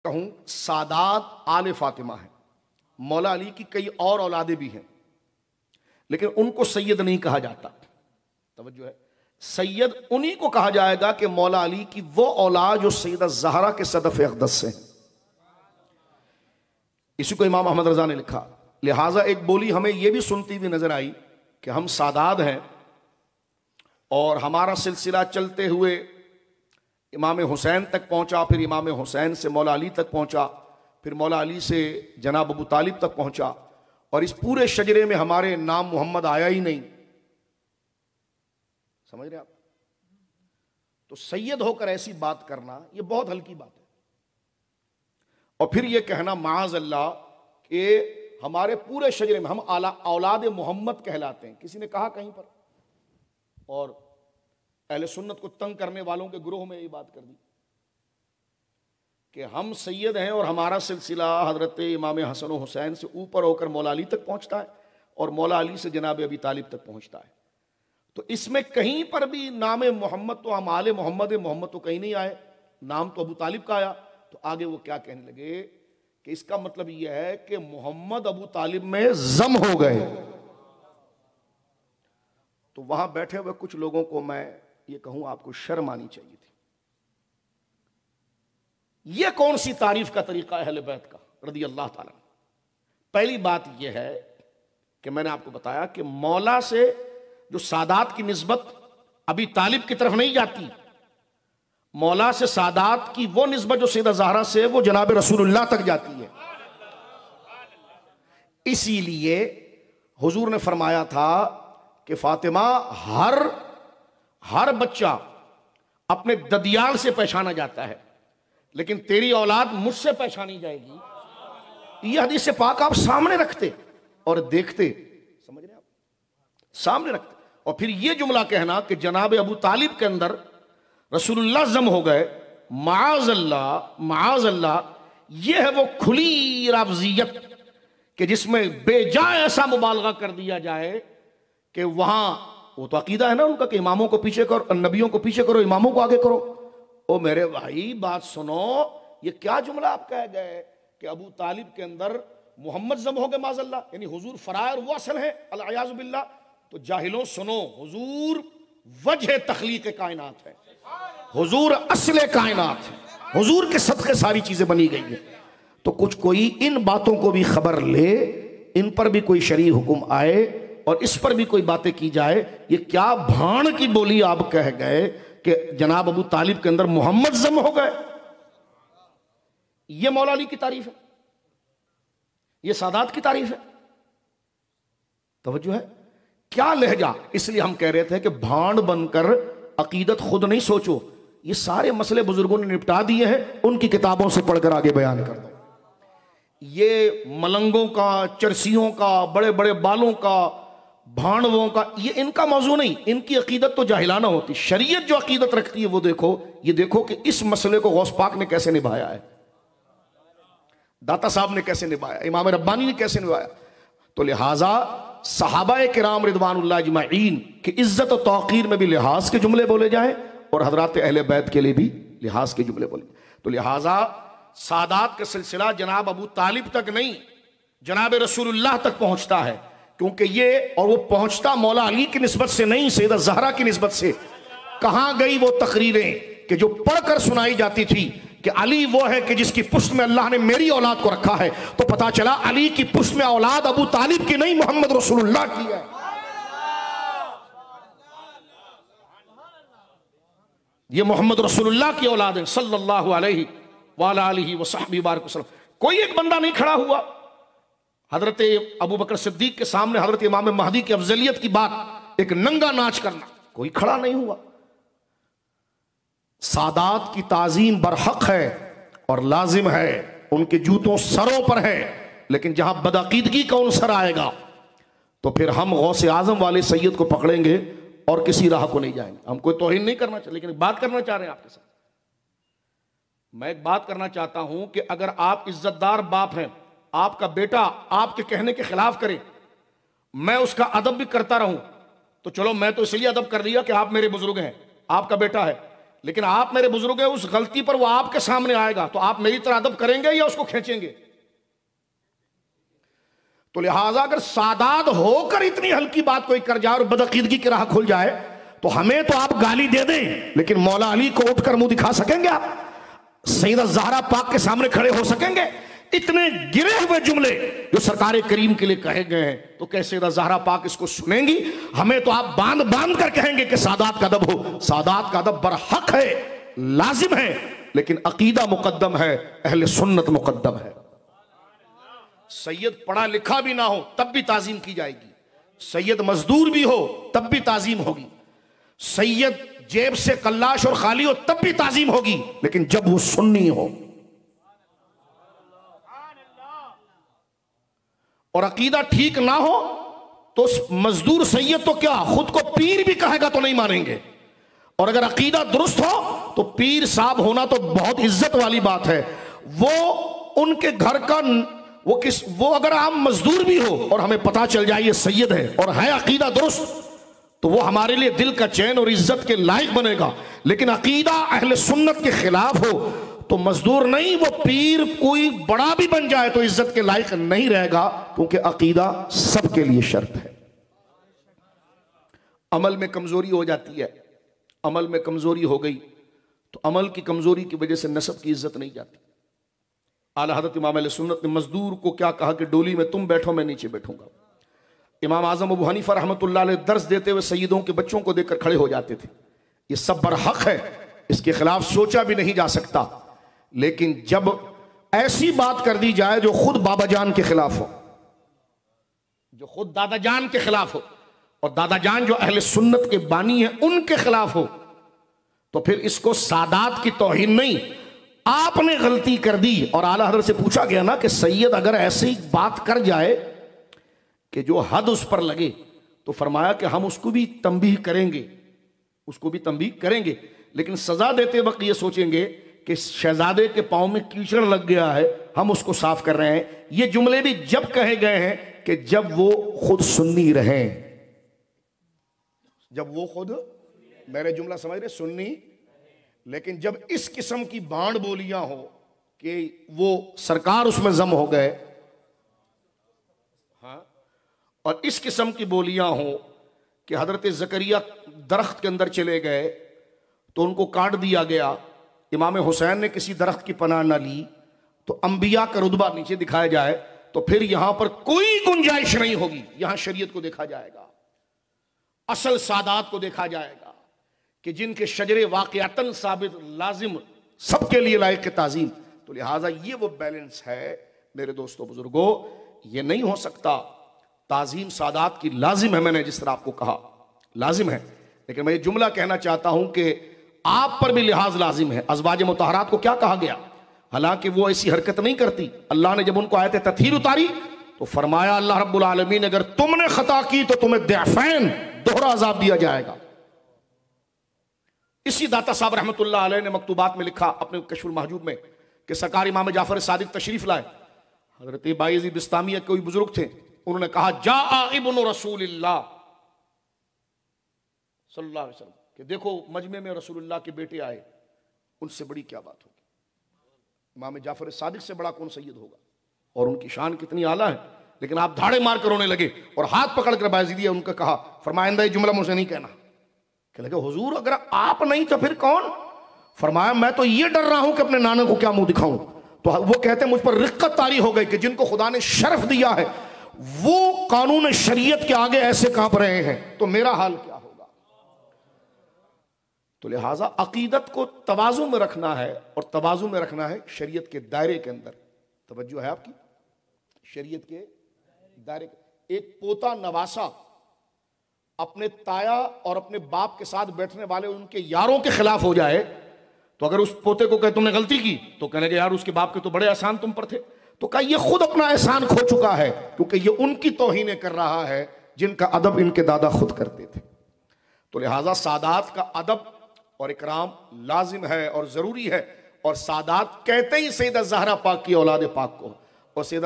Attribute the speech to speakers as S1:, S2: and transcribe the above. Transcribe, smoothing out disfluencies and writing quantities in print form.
S1: कहूं सादात आले फातिमा है, मौला अली की कई और औलादे भी हैं, लेकिन उनको सैयद नहीं कहा जाता। तवज्जो है, सैयद उन्हीं को कहा जाएगा कि मौला अली की वो औलाद जो सैयदा ज़हरा के सदफ अक़दस से है। इसी को इमाम अहमद रजा ने लिखा। लिहाजा एक बोली हमें यह भी सुनती हुई नजर आई कि हम सादात हैं और हमारा सिलसिला चलते हुए इमाम हुसैन तक पहुंचा, फिर इमाम हुसैन से मौला अली तक पहुंचा, फिर मौला अली से जनाब अबू तालिब तक पहुंचा, और इस पूरे शजरे में हमारे नाम मोहम्मद आया ही नहीं। समझ रहे आप? तो सैयद होकर ऐसी बात करना यह बहुत हल्की बात है। और फिर यह कहना माज़ अल्लाह कि हमारे पूरे शजरे में हम औलाद मोहम्मद कहलाते हैं। किसी ने कहा कहीं पर, और अहले सुन्नत को तंग करने वालों के ग्रोह में ये बात कर दी कि हम सैयद हैं और हमारा सिलसिला हजरत इमाम हसन और हुसैन से ऊपर होकर मौला अली तक पहुंचता है और मौला अली से जनाब अबी तालिब तक पहुंचता है। तो इसमें कहीं पर भी नाम मोहम्मद तो हम आले मोहम्मद तो कहीं नहीं आए, नाम तो अबू तालिब का आया। तो आगे वो क्या कहने लगे कि इसका मतलब यह है कि मोहम्मद अबू तालिब में जम हो गए। तो वहां बैठे हुए कुछ लोगों को मैं ये कहूं, आपको शर्म आनी चाहिए थी। यह कौन सी तारीफ का तरीका है अहले बैत का रदी अल्लाह ताला। पहली बात यह है कि मैंने आपको बताया कि मौला से जो सादात की निस्बत अबी तालिब की तरफ नहीं जाती, मौला से सादात की वो निस्बत जो सैयदा ज़हरा से वो जनाब रसूलुल्लाह तक जाती है। इसीलिए हुजूर ने फरमाया था कि फातिमा, हर बच्चा अपने ददियाल से पहचाना जाता है, लेकिन तेरी औलाद मुझसे पहचानी जाएगी। यह हदीस पाक आप सामने रखते और देखते, समझ रहे आप, सामने रखते। और फिर यह जुमला कहना कि जनाब अबू तालिब के अंदर रसूलुल्लाह जम हो गए, माज़ अल्लाह, यह है वो खुली रावजियत कि जिसमें बेजा ऐसा मुबालगा कर दिया जाए कि वहां, वो तो अकीदा है ना उनका कि इमामों को पीछे करो, नबियों को पीछे करो, इमामों को आगे करो। ओ मेरे भाई बात सुनो, ये क्या जुमला आप कह गए कि अबू तालिब के अंदर मोहम्मद जम हो गए माज़अल्लाह, यानी हुजूर फरायर वो असल है अल-अयाज़ु बिल्लाह। तो जाहिलों सुनो, हुजूर वजह तख्लीक कायनात है, हुजूर असले कायनात है, हुजूर के सदक़े सारी चीजें बनी गई है। तो कुछ कोई इन बातों को भी खबर ले, इन पर भी कोई शरई हुक्म आए और इस पर भी कोई बातें की जाए। ये क्या भाण की बोली आप कह गए कि जनाब अबू तालिब के अंदर मोहम्मद जम हो गए। ये मौला अली की तारीफ है, ये सादात की तारीफ है। तवज्जो है, क्या लहजा। इसलिए हम कह रहे थे कि भाण बनकर अकीदत खुद नहीं सोचो, ये सारे मसले बुजुर्गों ने निपटा दिए हैं, उनकी किताबों से पढ़कर आगे बयान कर दो। ये मलंगों का, चरसियों का, बड़े बड़े बालों का, भाणवों का, ये इनका मौजू नहीं। इनकी अकीदत तो जाहिलाना होती। शरीयत जो अकीदत रखती है वो देखो, ये देखो कि इस मसले को गौस पाक ने कैसे निभाया है, दाता साहब ने कैसे निभाया, इमाम रब्बानी ने कैसे निभाया। तो लिहाजा सहाबाए किराम रिदवानुल्लाह अजमईन की इज्जत और तौकीर में भी लिहाज के जुमले बोले जाए और हजरात अहले बैत के लिए भी लिहाज के जुमले बोले। तो लिहाजा सादात का सिलसिला जनाब अबू तालिब तक नहीं, जनाब रसूलुल्लाह तक पहुंचता है, क्योंकि ये, और वो पहुंचता मौला अली की निस्बत से नहीं, सैयदा ज़हरा की निस्बत से। कहां गई वो तकरीरें कि जो पढ़कर सुनाई जाती थी कि अली वो है कि जिसकी पुष्ट में अल्लाह ने मेरी औलाद को रखा है। तो पता चला अली की पुष्ट में औलाद अबू तालिब की नहीं, मोहम्मद रसूलुल्लाह की है। ये मोहम्मद रसूलुल्लाह की औलाद है सल्लल्लाहु अलैहि वालिहि वसहबी बारिक वसल्लम। कोई एक बंदा नहीं खड़ा हुआ हजरत अबू बकर सिद्दीक के सामने हजरत इमाम महदी की अफजलियत की बात, एक नंगा नाच करना, कोई खड़ा नहीं हुआ। सादात की ताजीम बरहक है और लाजिम है, उनके जूतों सरों पर है, लेकिन जहां बदअकीदगी का उनसर आएगा तो फिर हम गौसे आजम वाले सैयद को पकड़ेंगे और किसी राह को नहीं जाएंगे। हम कोई तौहीन नहीं करना चाहिए, लेकिन एक बात करना चाह रहे हैं आपके साथ। मैं एक बात करना चाहता हूं कि अगर आप इज्जतदार बाप हैं, आपका बेटा आपके कहने के खिलाफ करे, मैं उसका अदब भी करता रहूं, तो चलो मैं तो इसलिए अदब कर लिया कि आप मेरे बुजुर्ग हैं, आपका बेटा है। लेकिन आप मेरे बुजुर्ग हैं, उस गलती पर वो आपके सामने आएगा तो आप मेरी तरह अदब करेंगे या उसको खींचेंगे? तो लिहाजा अगर सादात होकर इतनी हल्की बात कोई कर जाए और बदअकीदगी की राह खुल जाए तो हमें तो आप गाली दे दें, लेकिन मौला अली को उठकर मुंह दिखा सकेंगे आप? सैयदा ज़हरा पाक के सामने खड़े हो सकेंगे? इतने गिरे हुए जुमले जो सरकार करीम के लिए कहे गए हैं, तो कैसे सैयदा ज़हरा पाक इसको सुनेंगी? हमें तो आप बांध बांध कर कहेंगे कि सादात का अदब हो। सादात का अदब बरहक है, लाजिम है, लेकिन अकीदा मुकद्दम है, अहले सुन्नत मुकद्दम है। सैयद पढ़ा लिखा भी ना हो तब भी ताजीम की जाएगी, सैयद मजदूर भी हो तब भी ताजीम होगी, सैयद जेब से कल्लाश और खाली हो तब भी ताजीम होगी, लेकिन जब वो सुन्नी हो और अकीदा ठीक ना हो तो मजदूर सैयद तो क्या खुद को पीर भी कहेगा तो नहीं मानेंगे, और अगर अकीदा दुरुस्त हो तो पीर साहब होना तो बहुत इज्जत वाली बात है। वो उनके घर का वो अगर आम मजदूर भी हो और हमें पता चल जाए ये सैयद है और है अकीदा दुरुस्त, तो वो हमारे लिए दिल का चैन और इज्जत के लायक बनेगा। लेकिन अकीदा अहले सुन्नत के खिलाफ हो तो मजदूर नहीं, वो पीर कोई बड़ा भी बन जाए तो इज्जत के लायक नहीं रहेगा, क्योंकि अकीदा सबके लिए शर्त है। अमल में कमजोरी हो जाती है, अमल में कमजोरी हो गई तो अमल की कमजोरी की वजह से नसब की इज्जत नहीं जाती। आला हज़रत इमाम अहले सुन्नत ने मजदूर को क्या कहा कि डोली में तुम बैठो, मैं नीचे बैठूंगा। इमाम आजम अबू हनीफा रहमतुल्लाह अलैह दर्स देते हुए सैयदों के बच्चों को देखकर खड़े हो जाते थे। ये सब बरहक है, इसके खिलाफ सोचा भी नहीं जा सकता, लेकिन जब ऐसी बात कर दी जाए जो खुद बाबा जान के खिलाफ हो, जो खुद दादा जान के खिलाफ हो, और दादा जान जो अहले सुन्नत के बानी है उनके खिलाफ हो, तो फिर इसको सादात की तौहीन नहीं, आपने गलती कर दी। और आला हज़रत से पूछा गया ना कि सैयद अगर ऐसी बात कर जाए कि जो हद उस पर लगे, तो फरमाया कि हम उसको भी तंबीह करेंगे, उसको भी तंबीह करेंगे, लेकिन सजा देते वक्त ये सोचेंगे कि शहजादे के पांव में कीचड़ लग गया है, हम उसको साफ कर रहे हैं। ये जुमले भी जब कहे गए हैं कि जब वो खुद सुन्नी रहे, जब वो खुद, मेरे जुमला समझ रहे, सुन्नी। लेकिन जब इस किस्म की बाण बोलियां हो कि वो सरकार उसमें जम हो गए, हाँ, और इस किस्म की बोलियां हो कि हजरत जकरिया दरख्त के अंदर चले गए तो उनको काट दिया गया, इमाम हुसैन ने किसी दरख्त की पनाह न ली, तो अंबिया का रुतबा नीचे दिखाया जाए, तो फिर यहां पर कोई गुंजाइश नहीं होगी। यहां शरीयत को देखा जाएगा, असल सादात को देखा जाएगा कि जिनके शजरे वाक़ियतन साबित लाजिम सबके लिए लायक ताज़ीम। तो लिहाजा ये वो बैलेंस है मेरे दोस्तों बुजुर्गों, ये नहीं हो सकता। ताज़ीम सादात की लाजिम है, मैंने जिस तरह आपको कहा लाजिम है, लेकिन मैं ये जुमला कहना चाहता हूं कि आप पर भी लिहाज लाजिम है। अज़वाज मुतहरात को क्या कहा गया? हालांकि वो ऐसी हरकत नहीं करती। अल्लाह ने जब उनको आयत तथहीर उतारी तो फरमाया अल्लाह रब्बुल आलमीन अगर तुमने खता की तो तुम्हें दैफैन, दोहरा अजाब दिया जाएगा। इसी दाता साहब रहमतुल्लाह अलैह ने मकतूबात में लिखा अपने कश्फुल महजूब में कि सरकार इमाम जाफर सादिक तशरीफ लाए, हजरत बायज़ीद बिस्तामी कोई बुजुर्ग थे, उन्होंने कहा जा इब्नु रसूलिल्लाह सल्लल्लाहु अलैहि वसल्लम कि देखो मजमे में रसूलुल्लाह के बेटे आए, उनसे बड़ी क्या बात होगी, इमाम जाफर सादिक से बड़ा कौन सैयद होगा, और उनकी शान कितनी आला है। लेकिन आप धाड़े मार कर रोने लगे और हाथ पकड़ कर बायज़ीदिया उनका कहा, फरमाइंदा ये जुमला मुझसे नहीं कहना। कह लगे हुजूर अगर आप नहीं तो फिर कौन? फरमाया मैं तो ये डर रहा हूं कि अपने नाना को क्या मुंह दिखाऊं। तो वो कहते हैं मुझ पर रिक्कत तारी हो गई कि जिनको खुदा ने शर्फ दिया है वो कानून शरीयत के आगे ऐसे कांप रहे हैं, तो मेरा हाल क्या होगा। तो लिहाजा अकीदत को तवाज़ु में रखना है, और तवाज़ु में रखना है शरीयत के दायरे के अंदर। तवज्जो है आपकी? शरीयत के दायरे के। एक पोता नवासा अपने ताया और अपने बाप के साथ बैठने वाले उनके यारों के खिलाफ हो जाए, तो अगर उस पोते को कहे तुमने गलती की, तो कहने के यार उसके बाप के तो बड़े एहसान तुम पर थे, तो कहा ये खुद अपना एहसान खो चुका है, क्योंकि ये उनकी तौहीनें कर रहा है जिनका अदब इनके दादा खुद करते थे। तो लिहाजा सादात का अदब और इकराम लाजिम है और जरूरी है, और सादात कहते ही सैयदा ज़हरा पाक की औलाद पाक को, और सैयदा